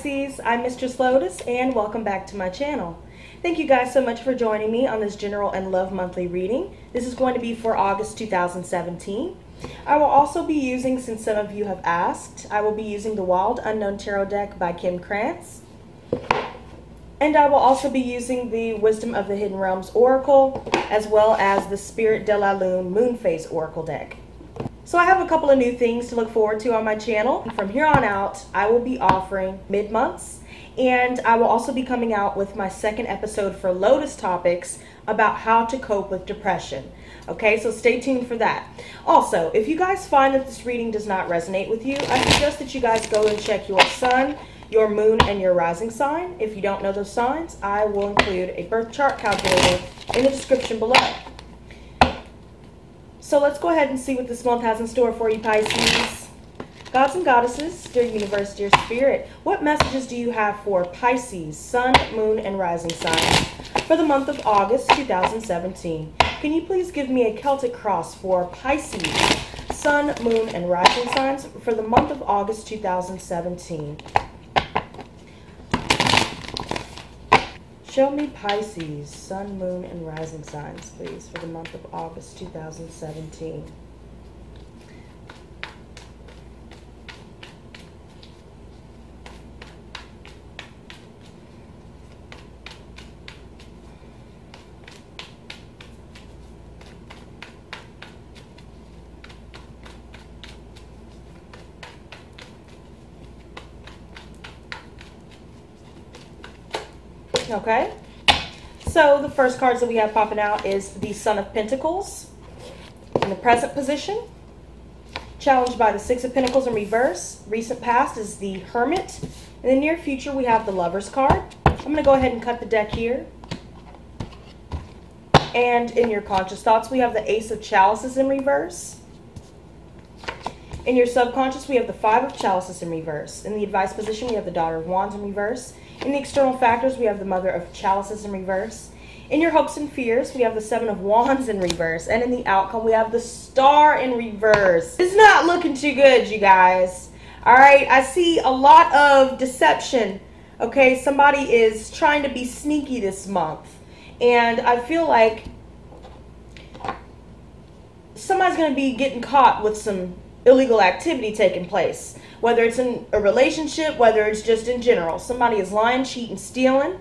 Pisces, I'm Mistress Lotus and welcome back to my channel. Thank you guys so much for joining me on this general and love monthly reading. This is going to be for August 2017. I will also be using, since some of you have asked, I will be using the Wild Unknown Tarot deck by Kim Krantz. And I will also be using the Wisdom of the Hidden Realms Oracle, as well as the Spirit de la Lune Moon Phase Oracle deck. So I have a couple of new things to look forward to on my channel. From here on out, I will be offering mid-months, and I will also be coming out with my second episode for Lotus topics about how to cope with depression. Okay, so stay tuned for that. Also, if you guys find that this reading does not resonate with you, I suggest that you guys go and check your sun, your moon, and your rising sign. If you don't know those signs, I will include a birth chart calculator in the description below. So let's go ahead and see what this month has in store for you, Pisces. Gods and goddesses, dear universe, dear spirit, what messages do you have for Pisces, sun, moon, and rising signs for the month of August 2017? Can you please give me a Celtic cross for Pisces, sun, moon, and rising signs for the month of August 2017? Show me Pisces, sun, moon, and rising signs, please, for the month of August 2017. Okay, so the first cards that we have popping out is the Son of Pentacles in the present position, challenged by the Six of Pentacles in reverse. Recent past is the Hermit. In the near future, we have the Lover's card. I'm going to go ahead and cut the deck here. And in your conscious thoughts, we have the Ace of Chalices in reverse. In your subconscious, we have the Five of Chalices in reverse. In the advice position, we have the Daughter of Wands in reverse. In the external factors, we have the Mother of Chalices in reverse. In your hopes and fears, we have the Seven of Wands in reverse. And in the outcome, we have the Star in reverse. It's not looking too good, you guys. All right, I see a lot of deception. Okay, somebody is trying to be sneaky this month. And I feel like somebody's going to be getting caught with some illegal activity taking place, whether it's in a relationship, whether it's just in general. Somebody is lying, cheating, stealing,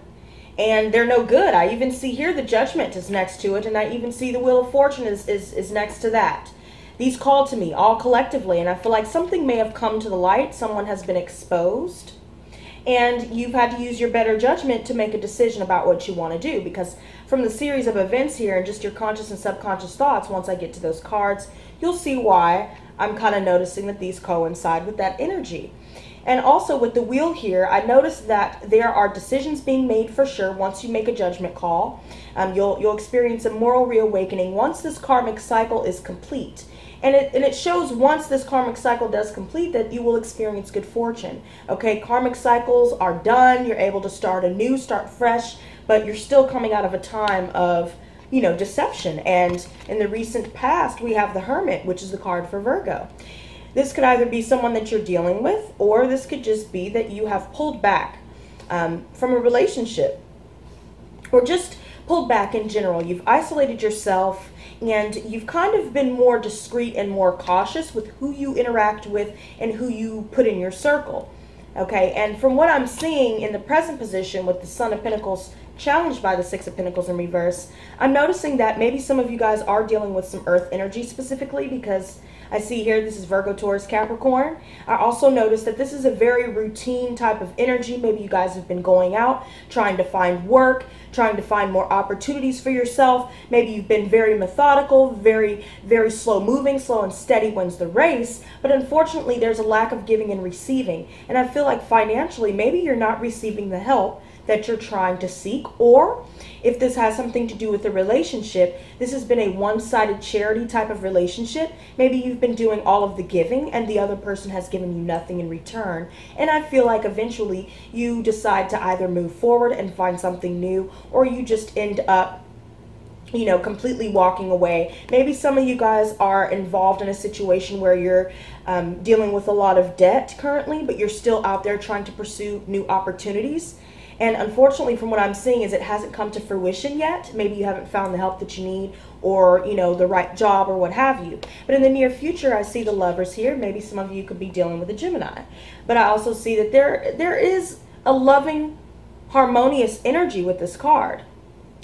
and they're no good. I even see here the Judgment is next to it, and I even see the Wheel of Fortune is next to that. These call to me all collectively, and I feel like something may have come to the light. Someone has been exposed, and you've had to use your better judgment to make a decision about what you want to do, because from the series of events here and just your conscious and subconscious thoughts, once I get to those cards, you'll see why I'm kind of noticing that these coincide with that energy. And also with the wheel here, I noticed that there are decisions being made for sure once you make a judgment call. You'll experience a moral reawakening once this karmic cycle is complete. And it shows once this karmic cycle does complete that you will experience good fortune. Okay, karmic cycles are done. You're able to start anew, start fresh, but you're still coming out of a time of, you know, deception. And in the recent past, we have the Hermit, which is the card for Virgo. This could either be someone that you're dealing with, or this could just be that you have pulled back from a relationship, or just pulled back in general. You've isolated yourself, and you've kind of been more discreet and more cautious with who you interact with and who you put in your circle. Okay, and from what I'm seeing in the present position with the Son of Pentacles challenged by the Six of Pentacles in reverse, I'm noticing that maybe some of you guys are dealing with some earth energy specifically, because I see here this is Virgo, Taurus, Capricorn. I also noticed that this is a very routine type of energy. Maybe you guys have been going out, trying to find work, trying to find more opportunities for yourself. Maybe you've been very methodical, very, very slow moving. Slow and steady wins the race. But unfortunately, there's a lack of giving and receiving. And I feel like financially, maybe you're not receiving the help that you're trying to seek, or if this has something to do with a relationship, this has been a one-sided charity type of relationship. Maybe you've been doing all of the giving and the other person has given you nothing in return. And I feel like eventually you decide to either move forward and find something new, or you just end up you know, completely walking away. Maybe some of you guys are involved in a situation where you're dealing with a lot of debt currently, but you're still out there trying to pursue new opportunities. And unfortunately, from what I'm seeing, is it hasn't come to fruition yet. Maybe you haven't found the help that you need, or, you know, the right job or what have you. But in the near future, I see the Lovers here. Maybe some of you could be dealing with a Gemini. But I also see that there is a loving, harmonious energy with this card.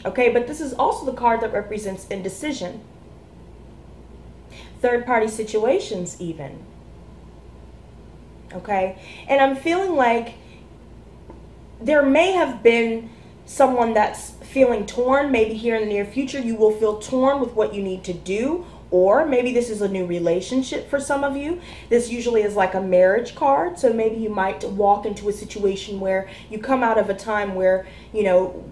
Okay, but this is also the card that represents indecision. Third-party situations even. Okay, and I'm feeling like there may have been someone that's feeling torn. Maybe here in the near future you will feel torn with what you need to do, or maybe this is a new relationship for some of you. This usually is like a marriage card, so maybe you might walk into a situation where you come out of a time where, you know,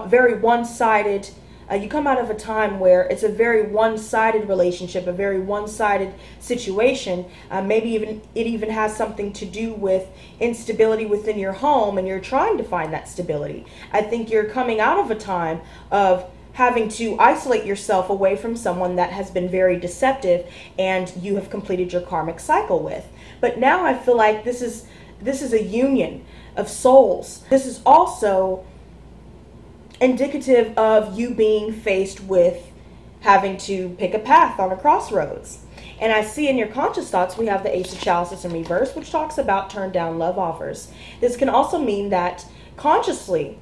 very one-sided. You come out of a time where it's a very one-sided relationship, a very one-sided situation. Maybe it even has something to do with instability within your home, and you're trying to find that stability. I think you're coming out of a time of having to isolate yourself away from someone that has been very deceptive and you have completed your karmic cycle with. But now I feel like this is a union of souls. This is also indicative of you being faced with having to pick a path on a crossroads. And I see in your conscious thoughts we have the Ace of Chalices in reverse, which talks about turned down love offers. This can also mean that consciously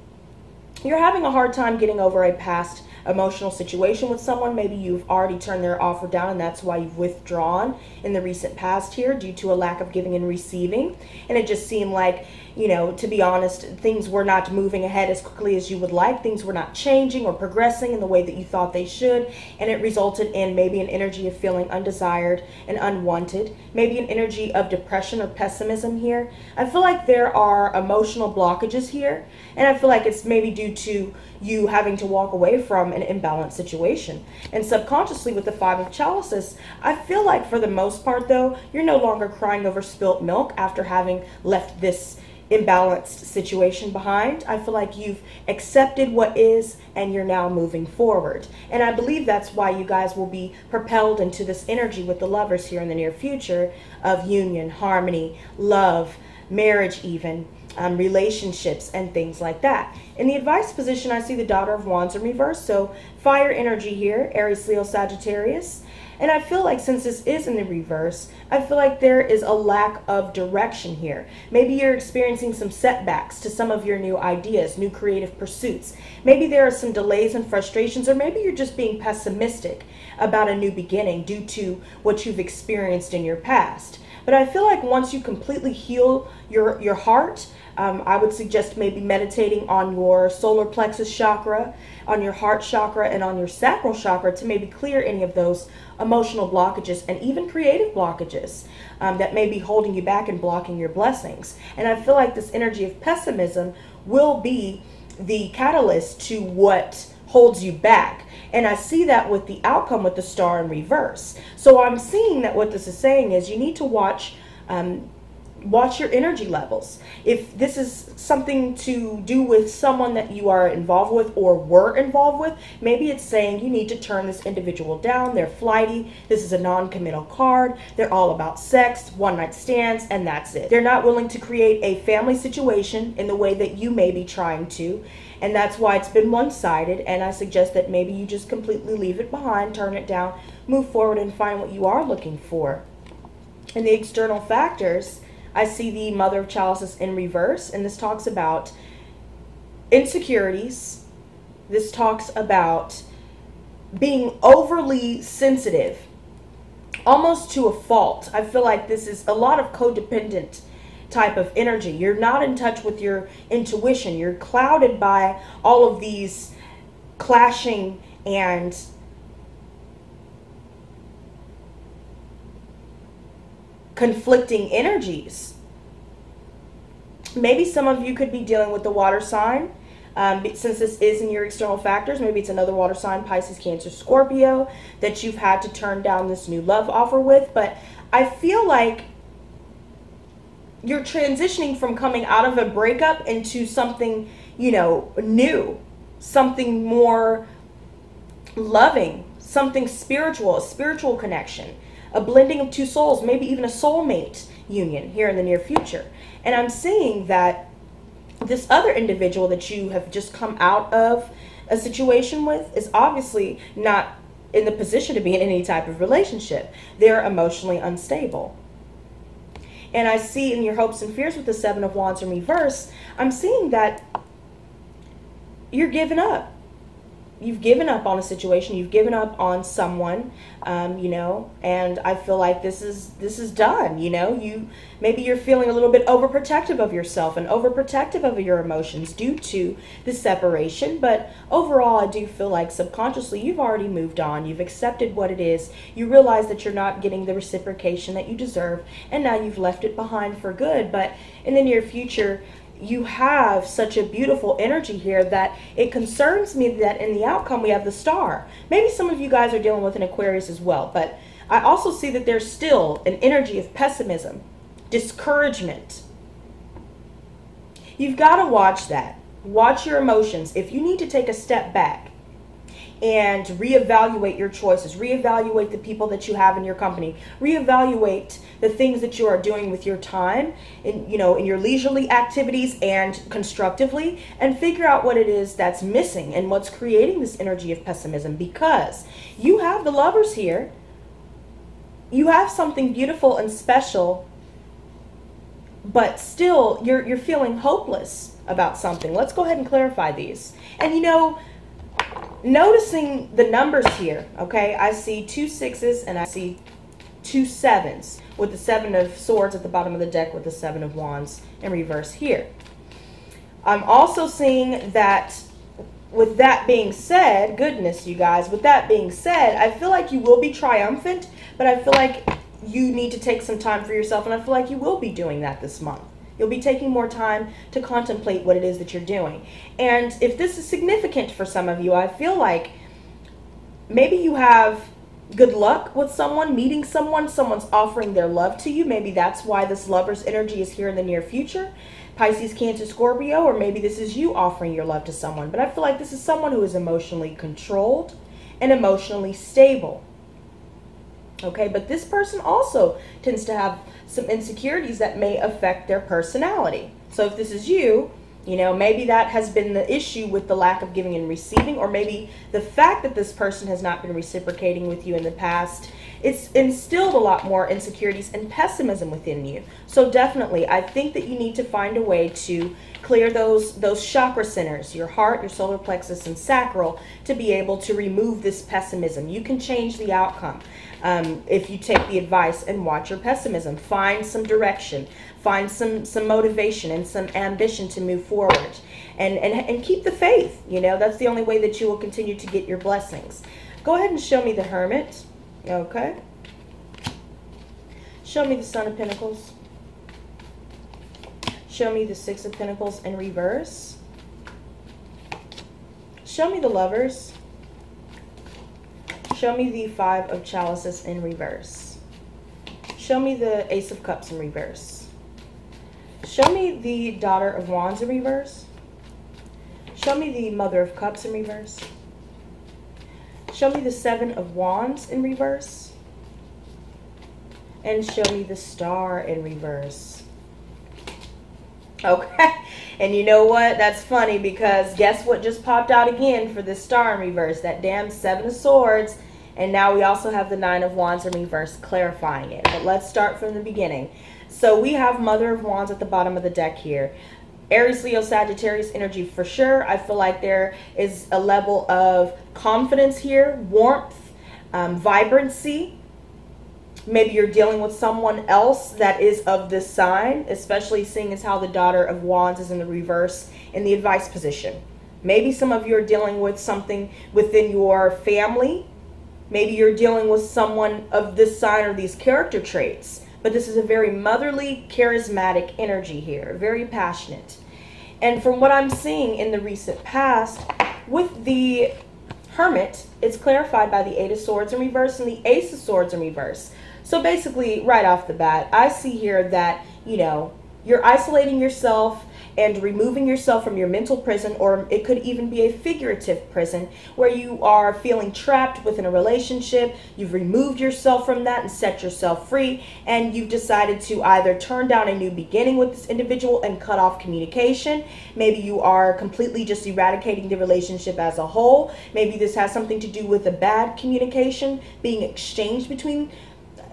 you're having a hard time getting over a past emotional situation with someone. Maybe you've already turned their offer down, and that's why you've withdrawn in the recent past here due to a lack of giving and receiving. And it just seemed like, you know, to be honest, things were not moving ahead as quickly as you would like. Things were not changing or progressing in the way that you thought they should. And it resulted in maybe an energy of feeling undesired and unwanted. Maybe an energy of depression or pessimism here. I feel like there are emotional blockages here. And I feel like it's maybe due to you having to walk away from an imbalanced situation. And subconsciously with the Five of Chalices, I feel like for the most part though, you're no longer crying over spilt milk after having left this imbalanced situation behind. I feel like you've accepted what is and you're now moving forward. And I believe that's why you guys will be propelled into this energy with the Lovers here in the near future of union, harmony, love, marriage even, relationships and things like that. In the advice position, I see the Daughter of Wands in reverse, so fire energy here, Aries, Leo, Sagittarius. And I feel like since this is in the reverse, I feel like there is a lack of direction here. Maybe you're experiencing some setbacks to some of your new ideas, new creative pursuits. Maybe there are some delays and frustrations, or maybe you're just being pessimistic about a new beginning due to what you've experienced in your past. But I feel like once you completely heal your heart, I would suggest maybe meditating on your solar plexus chakra, on your heart chakra, and on your sacral chakra to maybe clear any of those emotional blockages and even creative blockages that may be holding you back and blocking your blessings. And I feel like this energy of pessimism will be the catalyst to what holds you back. And I see that with the outcome with the Star in reverse. So I'm seeing that what this is saying is you need to watch your energy levels. If this is something to do with someone that you are involved with or were involved with, maybe it's saying you need to turn this individual down. They're flighty. This is a non-committal card. They're all about sex, one-night stands, and that's it. They're not willing to create a family situation in the way that you may be trying to. And that's why it's been one-sided, and I suggest that maybe you just completely leave it behind, turn it down, move forward, and find what you are looking for. In the external factors, I see the Mother of Chalices in reverse, and this talks about insecurities. This talks about being overly sensitive, almost to a fault. I feel like this is a lot of codependent type of energy. You're not in touch with your intuition. You're clouded by all of these clashing and conflicting energies. Maybe some of you could be dealing with the water sign. Since this is in your external factors, maybe it's another water sign, Pisces, Cancer, Scorpio, that you've had to turn down this new love offer with. But I feel like you're transitioning from coming out of a breakup into something, you know, new, something more loving, something spiritual, a spiritual connection, a blending of two souls, maybe even a soulmate union here in the near future. And I'm seeing that this other individual that you have just come out of a situation with is obviously not in the position to be in any type of relationship. They're emotionally unstable. And I see in your hopes and fears with the Seven of Wands in reverse, I'm seeing that you're giving up. You've given up on a situation. You've given up on someone, you know, and I feel like this is done. You know, maybe you're feeling a little bit overprotective of yourself and overprotective of your emotions due to the separation. But overall, I do feel like subconsciously you've already moved on. You've accepted what it is. You realize that you're not getting the reciprocation that you deserve, and now you've left it behind for good. But in the near future, you have such a beautiful energy here that it concerns me that in the outcome we have the Star. Maybe some of you guys are dealing with an Aquarius as well, but I also see that there's still an energy of pessimism, discouragement. You've got to watch that. Watch your emotions. If you need to take a step back and reevaluate your choices, reevaluate the people that you have in your company, reevaluate the things that you are doing with your time, in your leisurely activities and constructively, and figure out what it is that's missing and what's creating this energy of pessimism. Because you have the Lovers here. You have something beautiful and special, but still you're feeling hopeless about something. Let's go ahead and clarify these. And noticing the numbers here, okay, I see 2 6s and I see 2 7s with the Seven of Swords at the bottom of the deck with the Seven of Wands in reverse here. I'm also seeing that, with that being said, goodness, you guys, with that being said, I feel like you will be triumphant, but I feel like you need to take some time for yourself, and I feel like you will be doing that this month. You'll be taking more time to contemplate what it is that you're doing. And if this is significant for some of you, I feel like maybe you have good luck with someone, meeting someone, someone's offering their love to you. Maybe that's why this Lover's energy is here in the near future. Pisces, Cancer, Scorpio, or maybe this is you offering your love to someone. But I feel like this is someone who is emotionally controlled and emotionally stable. Okay, but this person also tends to have some insecurities that may affect their personality. So if this is you, maybe that has been the issue with the lack of giving and receiving, or maybe the fact that this person has not been reciprocating with you in the past. It's instilled a lot more insecurities and pessimism within you. So definitely, I think that you need to find a way to clear those chakra centers, your heart, your solar plexus, and sacral, to be able to remove this pessimism. You can change the outcome if you take the advice and watch your pessimism. Find some direction, find some motivation and some ambition to move forward, and keep the faith. That's the only way that you will continue to get your blessings. Go ahead and show me the Hermit. Okay. Show me the Son of Pentacles. Show me the Six of Pentacles in reverse. Show me the Lovers. Show me the Five of Chalices in reverse. Show me the Ace of Cups in reverse. Show me the Daughter of Wands in reverse. Show me the Mother of Cups in reverse. Show me the Seven of Wands in reverse. And show me the Star in reverse. Okay. And you know what? That's funny, because guess what just popped out again for the Star in reverse? That damn Seven of Swords. And now we also have the Nine of Wands in reverse, clarifying it. But let's start from the beginning. So we have Mother of Wands at the bottom of the deck here. Aries, Leo, Sagittarius energy for sure. I feel like there is a level of confidence here, warmth, vibrancy. Maybe you're dealing with someone else that is of this sign, especially seeing as how the Daughter of Wands is in the reverse in the advice position. Maybe some of you are dealing with something within your family. Maybe you're dealing with someone of this sign or these character traits. But this is a very motherly, charismatic energy here, very passionate. And from what I'm seeing in the recent past, with the Hermit, it's clarified by the Eight of Swords in reverse and the Ace of Swords in reverse. So basically, right off the bat, I see here that, you're isolating yourself and removing yourself from your mental prison, or it could even be a figurative prison where you are feeling trapped within a relationship. You've removed yourself from that and set yourself free, and you've decided to either turn down a new beginning with this individual and cut off communication. Maybe you are completely just eradicating the relationship as a whole. Maybe this has something to do with a bad communication being exchanged between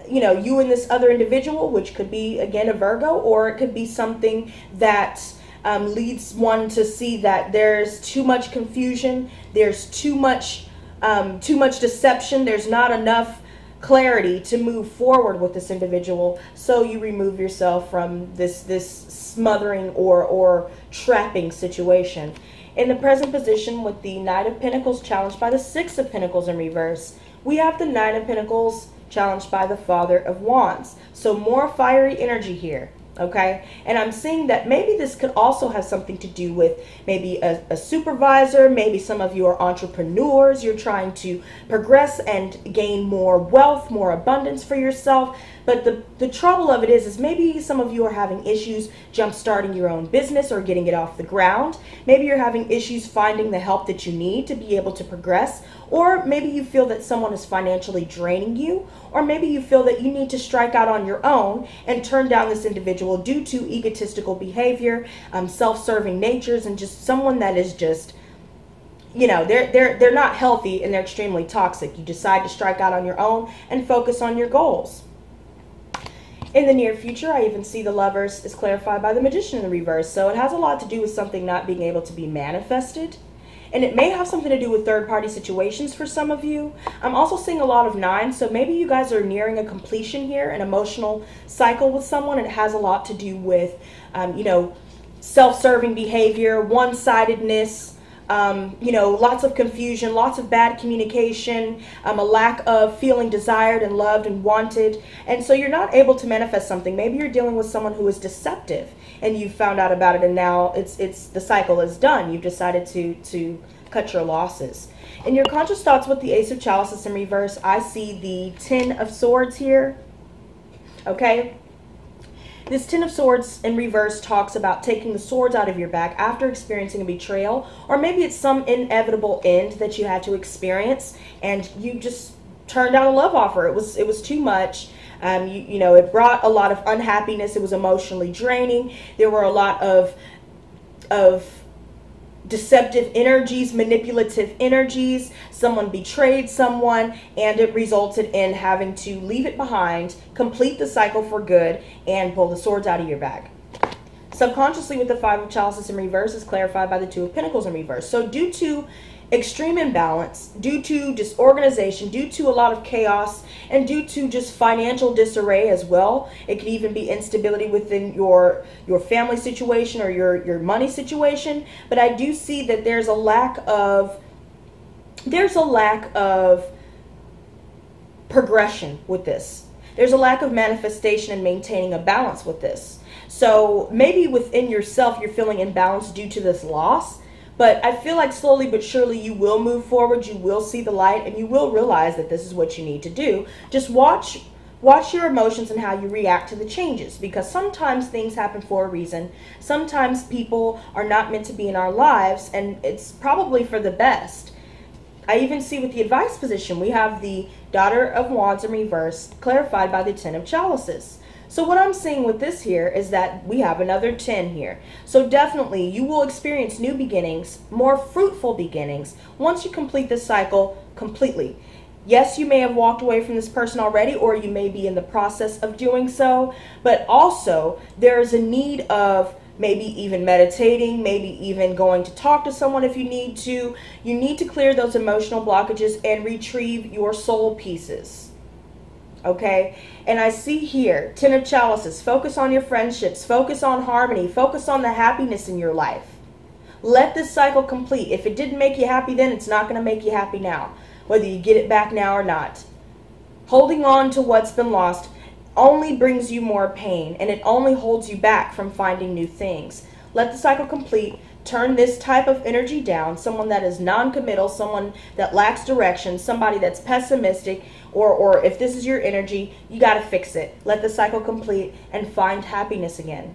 you and this other individual, which could be, again, a Virgo, or it could be something that leads one to see that there's too much confusion, there's too much deception, there's not enough clarity to move forward with this individual, so you remove yourself from this smothering or trapping situation. In the present position, with the Knight of Pentacles challenged by the Six of Pentacles in reverse, we have the Nine of Pentacles challenged by the Father of Wands. So more fiery energy here, okay? And I'm seeing that maybe this could also have something to do with maybe a supervisor. Maybe some of you are entrepreneurs. You're trying to progress and gain more wealth, more abundance for yourself. But the trouble of it is maybe some of you are having issues jump-starting your own business or getting it off the ground. Maybe you're having issues finding the help that you need to be able to progress. Or maybe you feel that someone is financially draining you. Or maybe you feel that you need to strike out on your own and turn down this individual due to egotistical behavior, self-serving natures, and just someone that is just, they're not healthy and they're extremely toxic. You decide to strike out on your own and focus on your goals. In the near future, I even see the Lovers is clarified by the Magician in the reverse. So it has a lot to do with something not being able to be manifested. And it may have something to do with third-party situations for some of you. I'm also seeing a lot of nines, so maybe you guys are nearing a completion here, an emotional cycle with someone, and it has a lot to do with, self-serving behavior, one-sidedness, lots of confusion, lots of bad communication, a lack of feeling desired and loved and wanted. And so you're not able to manifest something. Maybe you're dealing with someone who is deceptive and you found out about it, and now the cycle is done. You've decided to cut your losses. In your conscious thoughts with the Ace of Chalices in reverse, I see the Ten of Swords here. Okay? This Ten of Swords in reverse talks about taking the swords out of your back after experiencing a betrayal, or maybe it's some inevitable end that you had to experience and you just turned down a love offer. It was too much. It brought a lot of unhappiness. It was emotionally draining. There were a lot of deceptive energies, manipulative energies. Someone betrayed someone, and it resulted in having to leave it behind, complete the cycle for good, and pull the swords out of your bag. Subconsciously, with the Five of Chalices in reverse, is clarified by the Two of Pentacles in reverse. So due to extreme imbalance, due to disorganization, due to a lot of chaos, and due to just financial disarray as well. It could even be instability within your family situation or your money situation. But I do see that there's a lack of progression with this. There's a lack of manifestation and maintaining a balance with this. So maybe within yourself you're feeling imbalanced due to this loss. But I feel like slowly but surely you will move forward, you will see the light, and you will realize that this is what you need to do. Just watch your emotions and how you react to the changes, because sometimes things happen for a reason. Sometimes people are not meant to be in our lives, and it's probably for the best. I even see with the advice position, we have the Daughter of Wands in reverse, clarified by the Ten of Chalices. So what I'm seeing with this here is that we have another 10 here. So definitely you will experience new beginnings, more fruitful beginnings, once you complete this cycle completely. Yes, you may have walked away from this person already, or you may be in the process of doing so, but also there is a need of maybe even meditating, maybe even going to talk to someone if you need to. You need to clear those emotional blockages and retrieve your soul pieces. Okay, and I see here, Ten of Chalices, focus on your friendships, focus on harmony, focus on the happiness in your life. Let this cycle complete. If it didn't make you happy then, it's not going to make you happy now, whether you get it back now or not. Holding on to what's been lost only brings you more pain, and it only holds you back from finding new things. Let the cycle complete. Turn this type of energy down. Someone that is non-committal, someone that lacks direction, somebody that's pessimistic, or if this is your energy, you got to fix it. Let the cycle complete and find happiness again.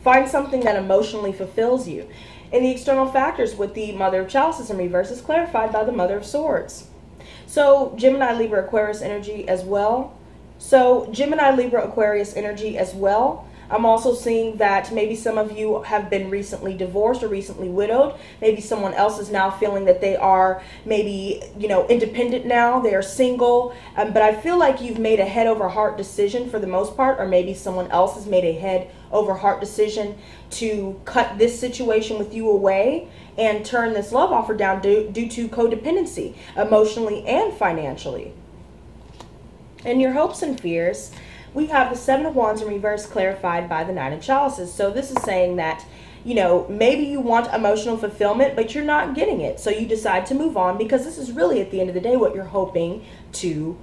Find something that emotionally fulfills you. And the external factors with the Mother of Chalices in reverse is clarified by the Mother of Swords. So Gemini, Libra, Aquarius energy as well. I'm also seeing that maybe some of you have been recently divorced or recently widowed. Maybe someone else is now feeling that they are maybe, independent now. They are single. But I feel like you've made a head over heart decision for the most part, or maybe someone else has made a head over heart decision to cut this situation with you away and turn this love offer down due to codependency, emotionally and financially. And your hopes and fears, we have the Seven of Wands in reverse clarified by the Nine of Chalices. So this is saying that, maybe you want emotional fulfillment, but you're not getting it. So you decide to move on because this is really, at the end of the day, what you're hoping to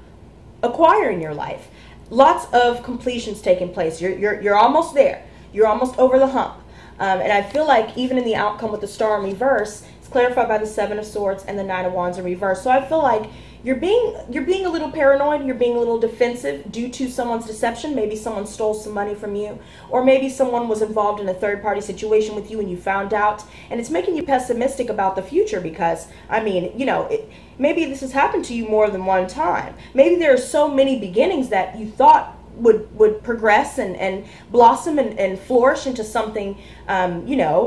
acquire in your life. Lots of completions taking place. You're almost there. You're almost over the hump. And I feel like even in the outcome with the Star in reverse, it's clarified by the Seven of Swords and the Nine of Wands in reverse. So I feel like you're being a little paranoid, you're being a little defensive due to someone's deception. Maybe someone stole some money from you, or maybe someone was involved in a third-party situation with you and you found out, and it's making you pessimistic about the future because, maybe this has happened to you more than one time. Maybe there are so many beginnings that you thought would progress and blossom and flourish into something,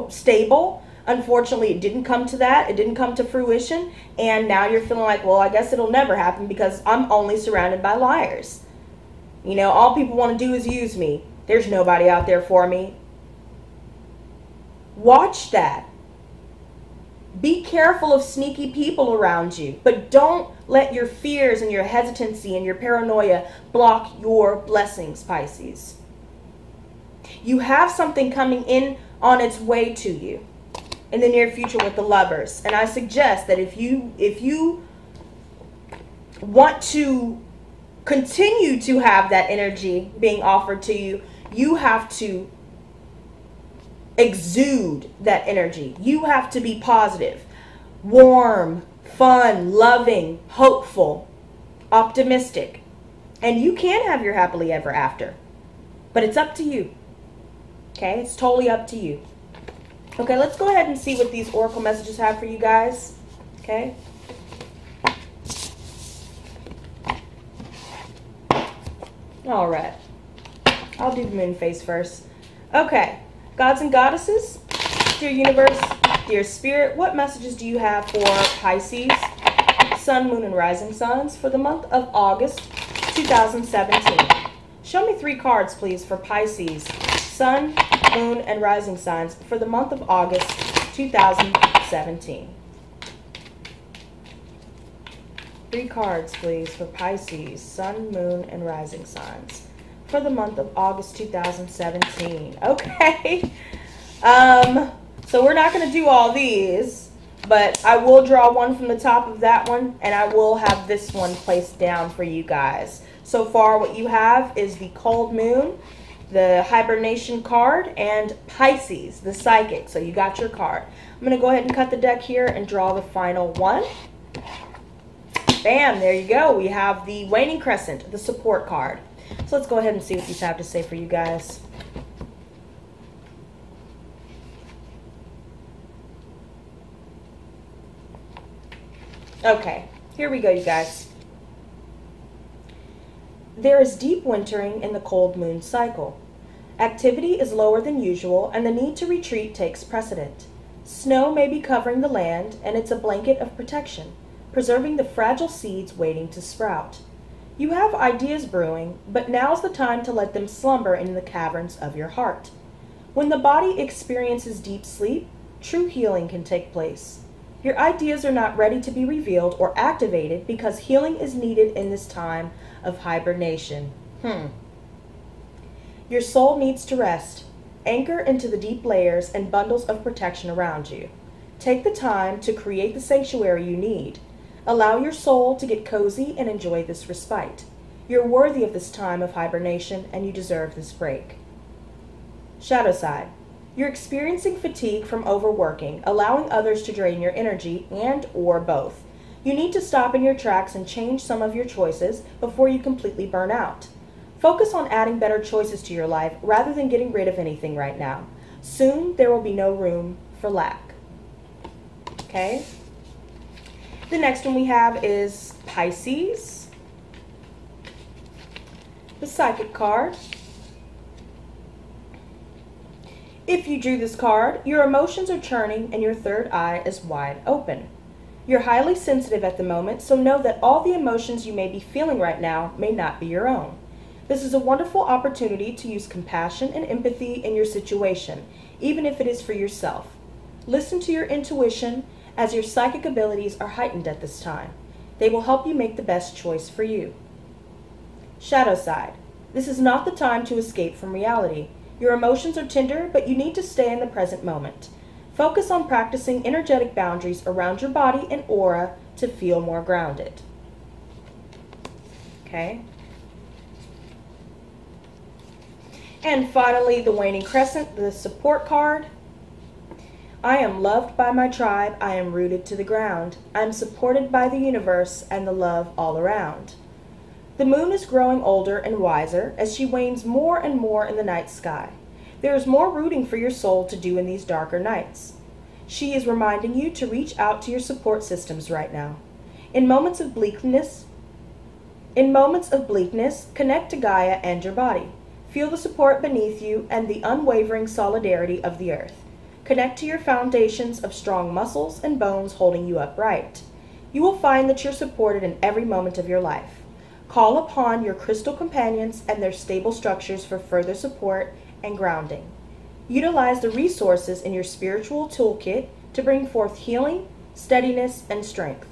stable. Unfortunately, it didn't come to that. It didn't come to fruition. And now you're feeling like, well, I guess it'll never happen because I'm only surrounded by liars. All people want to do is use me. There's nobody out there for me. Watch that. Be careful of sneaky people around you. But don't let your fears and your hesitancy and your paranoia block your blessings, Pisces. You have something coming in on its way to you in the near future with the Lovers. And I suggest that if you want to continue to have that energy being offered to you, you have to exude that energy. You have to be positive, warm, fun, loving, hopeful, optimistic. And you can have your happily ever after. But it's up to you. Okay? It's totally up to you. Okay, let's go ahead and see what these oracle messages have for you guys. Okay? All right. I'll do the moon phase first. Okay. Gods and goddesses, dear universe, dear spirit, what messages do you have for Pisces, sun, moon, and rising signs for the month of August 2017? Show me 3 cards, please, for Pisces, sun, moon, and rising signs for the month of August 2017. 3 cards, please, for Pisces, sun, moon, and rising signs for the month of August 2017. Okay. So we're not going to do all these, but I will draw one from the top of that one, and I will have this one placed down for you guys. So far, what you have is the cold moon, the hibernation card, and Pisces, the psychic. So you got your card. I'm going to go ahead and cut the deck here and draw the final one. Bam, there you go. We have the waning crescent, the support card. So let's go ahead and see what these have to say for you guys. Okay, here we go, you guys. There is deep wintering in the cold moon cycle. Activity is lower than usual, and the need to retreat takes precedent. Snow may be covering the land, and it's a blanket of protection, preserving the fragile seeds waiting to sprout. You have ideas brewing, but now's the time to let them slumber in the caverns of your heart. When the body experiences deep sleep, true healing can take place. Your ideas are not ready to be revealed or activated because healing is needed in this time of hibernation. Your soul needs to rest. Anchor into the deep layers and bundles of protection around you. Take the time to create the sanctuary you need. Allow your soul to get cozy and enjoy this respite. You're worthy of this time of hibernation, and you deserve this break. Shadow side. You're experiencing fatigue from overworking, allowing others to drain your energy, and or both. You need to stop in your tracks and change some of your choices before you completely burn out. Focus on adding better choices to your life rather than getting rid of anything right now. Soon there will be no room for lack. Okay? The next one we have is Pisces, the Psychic card. If you drew this card, your emotions are churning and your third eye is wide open. You're highly sensitive at the moment, so know that all the emotions you may be feeling right now may not be your own. This is a wonderful opportunity to use compassion and empathy in your situation, even if it is for yourself. Listen to your intuition, as your psychic abilities are heightened at this time. They will help you make the best choice for you. Shadow side. This is not the time to escape from reality. Your emotions are tender, but you need to stay in the present moment. Focus on practicing energetic boundaries around your body and aura to feel more grounded. Okay? And finally, the waning crescent, the support card. I am loved by my tribe. I am rooted to the ground. I am supported by the universe and the love all around. The moon is growing older and wiser as she wanes more and more in the night sky. There is more rooting for your soul to do in these darker nights. She is reminding you to reach out to your support systems right now. In moments of bleakness, connect to Gaia and your body. Feel the support beneath you and the unwavering solidarity of the earth. Connect to your foundations of strong muscles and bones holding you upright. You will find that you're supported in every moment of your life. Call upon your crystal companions and their stable structures for further support and grounding. Utilize the resources in your spiritual toolkit to bring forth healing, steadiness, and strength.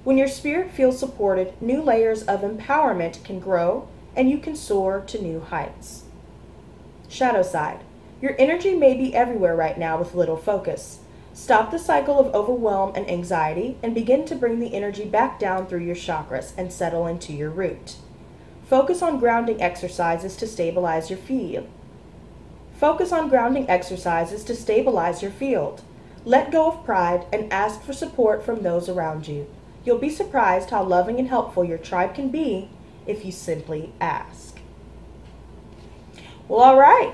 When your spirit feels supported, new layers of empowerment can grow and you can soar to new heights. Shadow side. Your energy may be everywhere right now with little focus. Stop the cycle of overwhelm and anxiety and begin to bring the energy back down through your chakras and settle into your root. Focus on grounding exercises to stabilize your field. Let go of pride and ask for support from those around you. You'll be surprised how loving and helpful your tribe can be if you simply ask. Well, all right.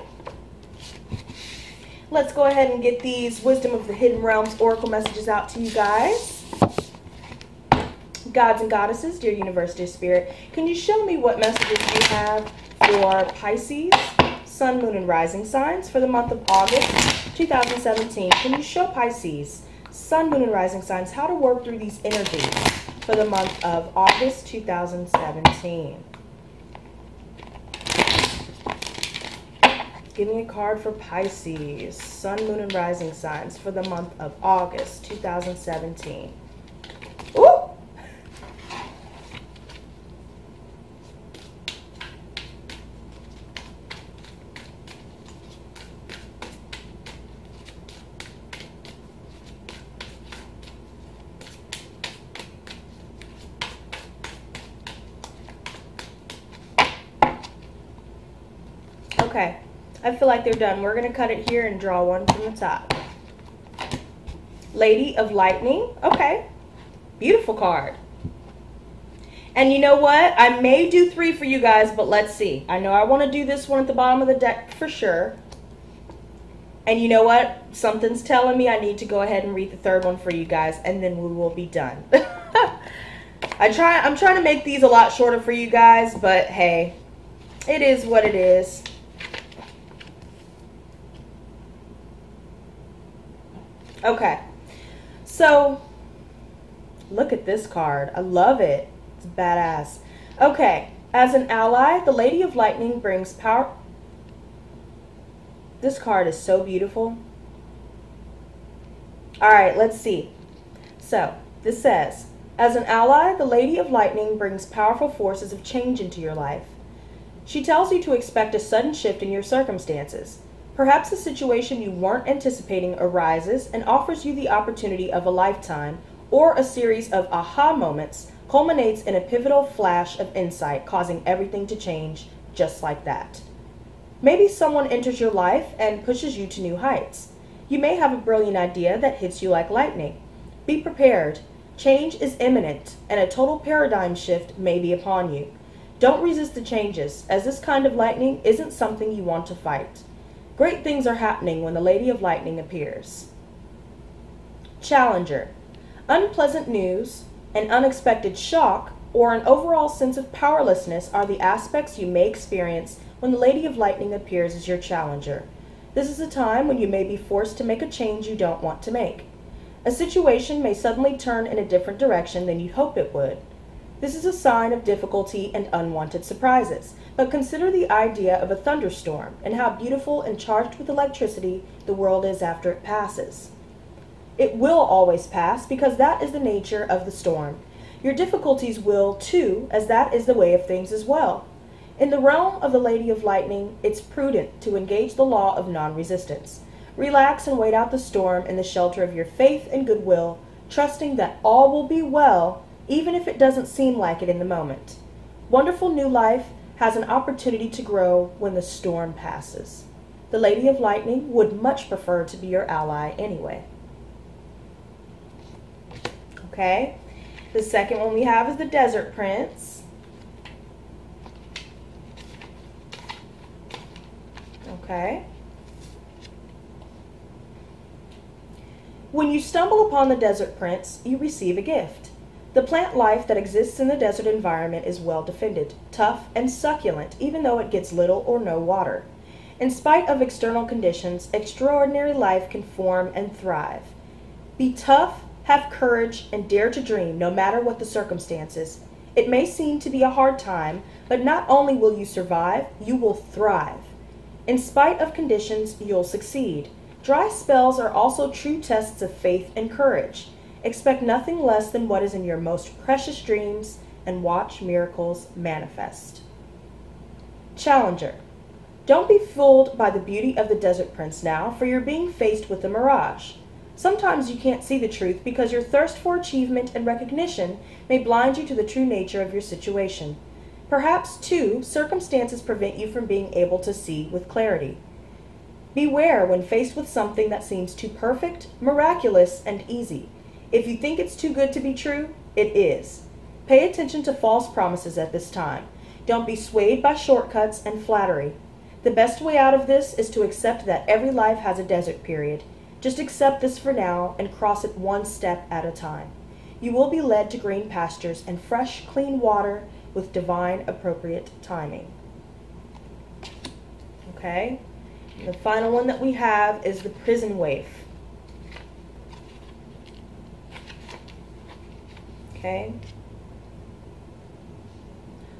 Let's go ahead and get these Wisdom of the Hidden Realms Oracle messages out to you guys. Gods and goddesses, dear universe, dear spirit, can you show me what messages you have for Pisces, Sun, Moon, and Rising signs for the month of August 2017? Can you show Pisces, Sun, Moon, and Rising signs how to work through these energies for the month of August 2017? Give me a card for Pisces, Sun, Moon, and Rising signs for the month of August 2017. Ooh! Okay. I feel like they're done. We're going to cut it here and draw one from the top. Lady of Lightning. Okay. Beautiful card. And you know what? I may do 3 for you guys, but let's see. I know I want to do this one at the bottom of the deck for sure. And you know what? Something's telling me I need to go ahead and read the 3rd one for you guys, and then we will be done. I'm trying to make these a lot shorter for you guys, but hey, it is what it is. Okay, so look at this card. I love it. It's badass. Okay, as an ally, the Lady of Lightning brings power. This card is so beautiful. All right, let's see. So this says, as an ally, the Lady of Lightning brings powerful forces of change into your life. She tells you to expect a sudden shift in your circumstances. Perhaps a situation you weren't anticipating arises and offers you the opportunity of a lifetime, or a series of aha moments culminates in a pivotal flash of insight, causing everything to change just like that. Maybe someone enters your life and pushes you to new heights. You may have a brilliant idea that hits you like lightning. Be prepared. Change is imminent, and a total paradigm shift may be upon you. Don't resist the changes, as this kind of lightning isn't something you want to fight. Great things are happening when the Lady of Lightning appears. Challenger. Unpleasant news, an unexpected shock, or an overall sense of powerlessness are the aspects you may experience when the Lady of Lightning appears as your challenger. This is a time when you may be forced to make a change you don't want to make. A situation may suddenly turn in a different direction than you'd hoped it would. This is a sign of difficulty and unwanted surprises, but consider the idea of a thunderstorm and how beautiful and charged with electricity the world is after it passes. It will always pass because that is the nature of the storm. Your difficulties will too, as that is the way of things as well. In the realm of the Lady of Lightning, it's prudent to engage the law of non-resistance. Relax and wait out the storm in the shelter of your faith and goodwill, trusting that all will be well, even if it doesn't seem like it in the moment. Wonderful new life has an opportunity to grow when the storm passes. The Lady of Lightning would much prefer to be your ally anyway. Okay, the second one we have is the Desert Prince. Okay. When you stumble upon the Desert Prince, you receive a gift. The plant life that exists in the desert environment is well defended, tough, and succulent, even though it gets little or no water. In spite of external conditions, extraordinary life can form and thrive. Be tough, have courage, and dare to dream, no matter what the circumstances. It may seem to be a hard time, but not only will you survive, you will thrive. In spite of conditions, you'll succeed. Dry spells are also true tests of faith and courage. Expect nothing less than what is in your most precious dreams and watch miracles manifest. Challenger. Don't be fooled by the beauty of the Desert Prince now, for you're being faced with a mirage. Sometimes you can't see the truth because your thirst for achievement and recognition may blind you to the true nature of your situation. Perhaps, too, circumstances prevent you from being able to see with clarity. Beware when faced with something that seems too perfect, miraculous, and easy. If you think it's too good to be true, it is. Pay attention to false promises at this time. Don't be swayed by shortcuts and flattery. The best way out of this is to accept that every life has a desert period. Just accept this for now and cross it one step at a time. You will be led to green pastures and fresh, clean water with divine, appropriate timing. Okay? The final one that we have is the Prison Waif. Okay?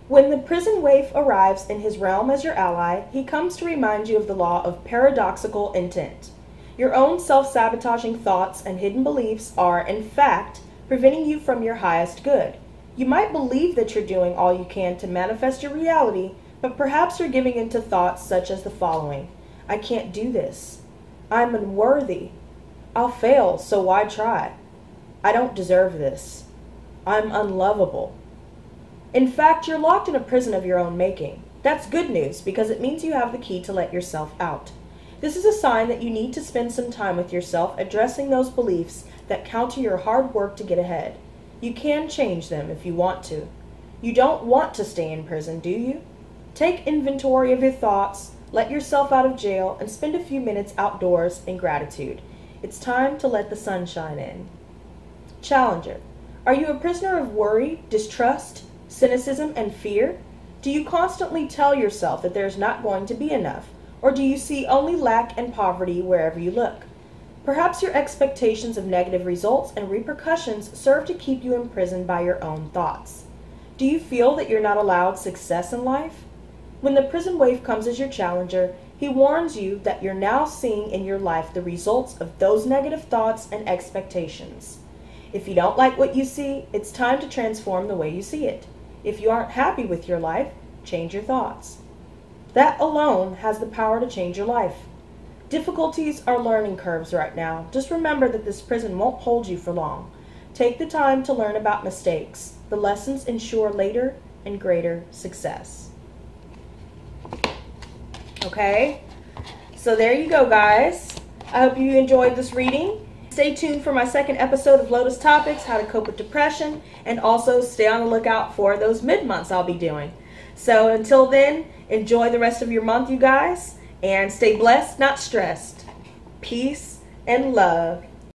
When the Prison Waif arrives in his realm as your ally, he comes to remind you of the law of paradoxical intent. Your own self-sabotaging thoughts and hidden beliefs are, in fact, preventing you from your highest good. You might believe that you're doing all you can to manifest your reality, but perhaps you're giving in to thoughts such as the following. I can't do this. I'm unworthy. I'll fail, so why try? I don't deserve this. I'm unlovable. In fact, you're locked in a prison of your own making. That's good news because it means you have the key to let yourself out. This is a sign that you need to spend some time with yourself addressing those beliefs that counter your hard work to get ahead. You can change them if you want to. You don't want to stay in prison, do you? Take inventory of your thoughts, let yourself out of jail, and spend a few minutes outdoors in gratitude. It's time to let the sun shine in. Challenger. Are you a prisoner of worry, distrust, cynicism, and fear? Do you constantly tell yourself that there's not going to be enough? Or do you see only lack and poverty wherever you look? Perhaps your expectations of negative results and repercussions serve to keep you imprisoned by your own thoughts. Do you feel that you're not allowed success in life? When the Prison Waif comes as your challenger, he warns you that you're now seeing in your life the results of those negative thoughts and expectations. If you don't like what you see, it's time to transform the way you see it. If you aren't happy with your life, change your thoughts. That alone has the power to change your life. Difficulties are learning curves right now. Just remember that this prison won't hold you for long. Take the time to learn about mistakes. The lessons ensure later and greater success. Okay, so there you go, guys. I hope you enjoyed this reading. Stay tuned for my second episode of Lotus Topics, How to Cope with Depression, and also stay on the lookout for those mid-months I'll be doing. So until then, enjoy the rest of your month, you guys, And stay blessed, not stressed. Peace and love.